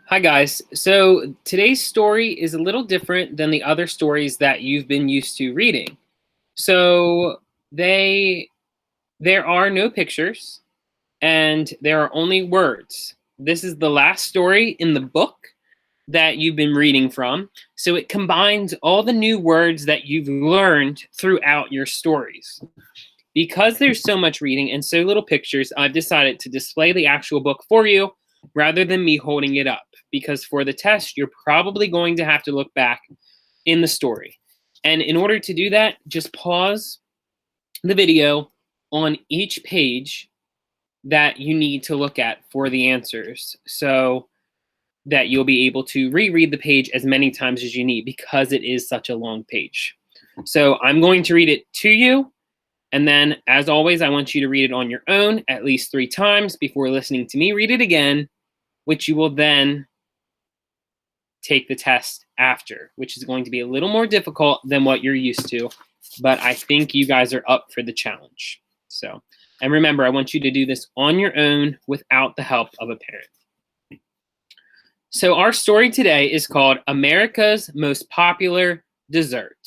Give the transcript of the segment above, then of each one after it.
Hi guys. So today's story is a little different than the other stories that you've been used to reading. So they there are no pictures and there are only words. This is the last story in the book that you've been reading from. So it combines all the new words that you've learned throughout your stories. Because there's so much reading and so little pictures, I've decided to display the actual book for you rather than me holding it up. Because for the test, you're probably going to have to look back in the story. And in order to do that, just pause the video on each page that you need to look at for the answers so that you'll be able to reread the page as many times as you need because it is such a long page. So I'm going to read it to you. And then, as always, I want you to read it on your own at least 3 times before listening to me read it again, which you will then take the test after, which is going to be a little more difficult than what you're used to. But I think you guys are up for the challenge. So, and remember, I want you to do this on your own without the help of a parent. So, our story today is called America's Most Popular Dessert.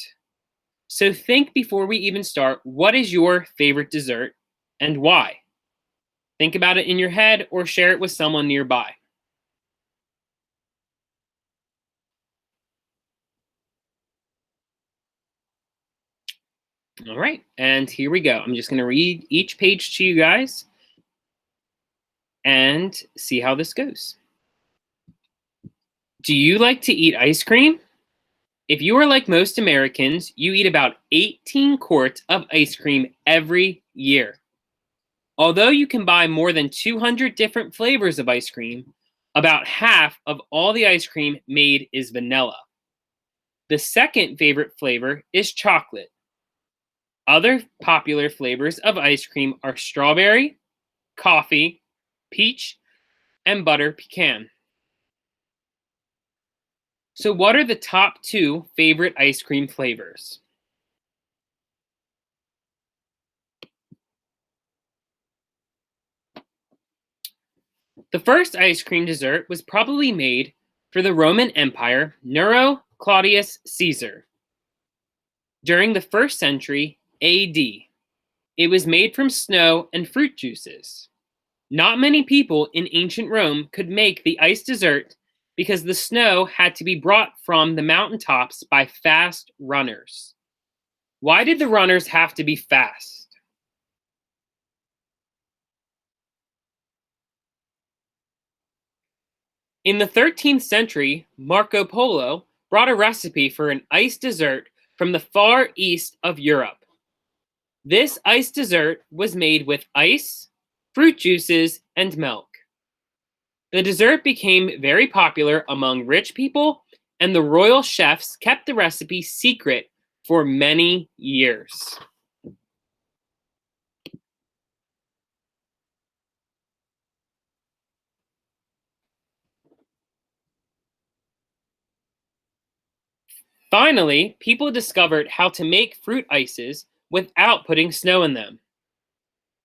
So think before we even start, what is your favorite dessert and why? Think about it in your head or share it with someone nearby. All right, and here we go. I'm just going to read each page to you guys and see how this goes. Do you like to eat ice cream? If you are like most Americans, you eat about 18 quarts of ice cream every year. Although you can buy more than 200 different flavors of ice cream, about half of all the ice cream made is vanilla. The second favorite flavor is chocolate. Other popular flavors of ice cream are strawberry, coffee, peach, and butter pecan. So what are the top 2 favorite ice cream flavors? The first ice cream dessert was probably made for the Roman Empire Nero Claudius Caesar during the 1st century AD. It was made from snow and fruit juices. Not many people in ancient Rome could make the ice dessert because the snow had to be brought from the mountaintops by fast runners. Why did the runners have to be fast? In the 13th century, Marco Polo brought a recipe for an ice dessert from the far east of Europe. This ice dessert was made with ice, fruit juices, and milk. The dessert became very popular among rich people, and the royal chefs kept the recipe secret for many years. Finally, people discovered how to make fruit ices without putting snow in them.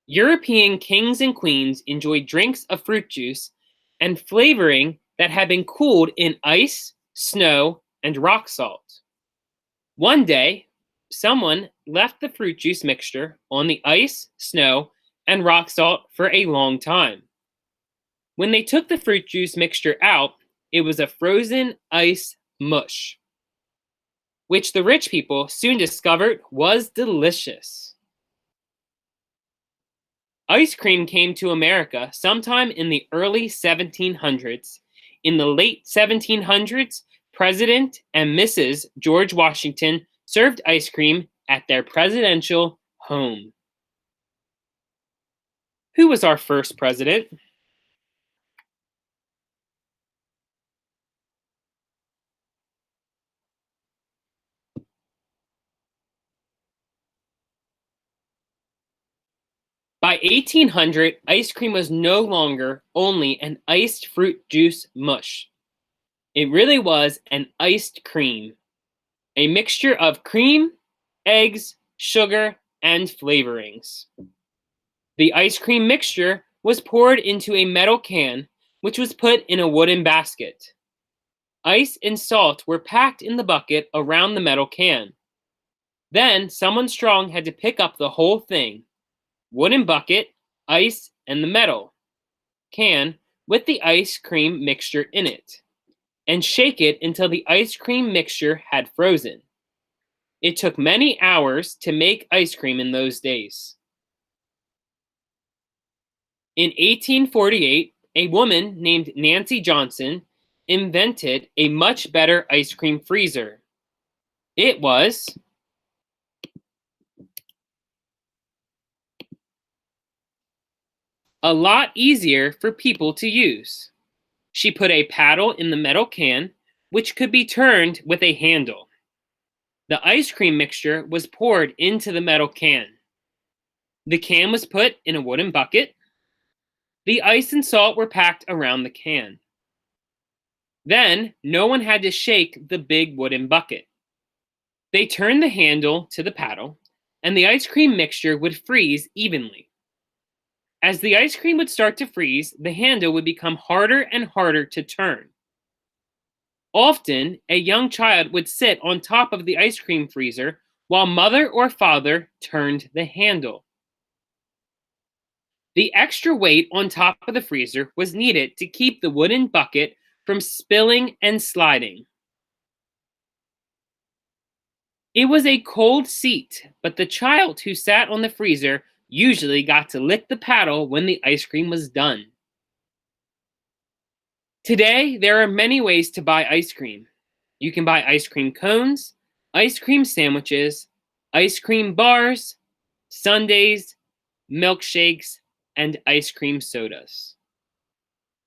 European kings and queens enjoyed drinks of fruit juice and flavoring that had been cooled in ice, snow, and rock salt. One day, someone left the fruit juice mixture on the ice, snow, and rock salt for a long time. When they took the fruit juice mixture out, it was a frozen ice mush, which the rich people soon discovered was delicious. Ice cream came to America sometime in the early 1700s. In the late 1700s, President and Mrs. George Washington served ice cream at their presidential home. Who was our first president? By 1800, ice cream was no longer only an iced fruit juice mush. It really was an iced cream, a mixture of cream, eggs, sugar, and flavorings. The ice cream mixture was poured into a metal can, which was put in a wooden basket. Ice and salt were packed in the bucket around the metal can. Then someone strong had to pick up the whole thing, wooden bucket, ice, and the metal can with the ice cream mixture in it, and shake it until the ice cream mixture had frozen. It took many hours to make ice cream in those days. In 1848, a woman named Nancy Johnson invented a much better ice cream freezer. It was a lot easier for people to use. She put a paddle in the metal can, which could be turned with a handle. The ice cream mixture was poured into the metal can. The can was put in a wooden bucket. The ice and salt were packed around the can. Then, no one had to shake the big wooden bucket. They turned the handle to the paddle, and the ice cream mixture would freeze evenly. As the ice cream would start to freeze, the handle would become harder and harder to turn. Often, a young child would sit on top of the ice cream freezer while mother or father turned the handle. The extra weight on top of the freezer was needed to keep the wooden bucket from spilling and sliding. It was a cold seat, but the child who sat on the freezer usually got to lick the paddle when the ice cream was done. Today, there are many ways to buy ice cream. You can buy ice cream cones, ice cream sandwiches, ice cream bars, sundaes, milkshakes, and ice cream sodas.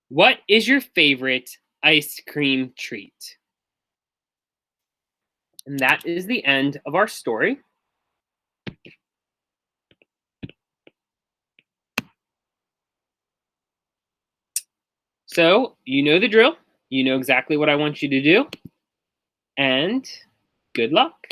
What is your favorite ice cream treat? And that is the end of our story. So, you know the drill. You know exactly what I want you to do. And good luck.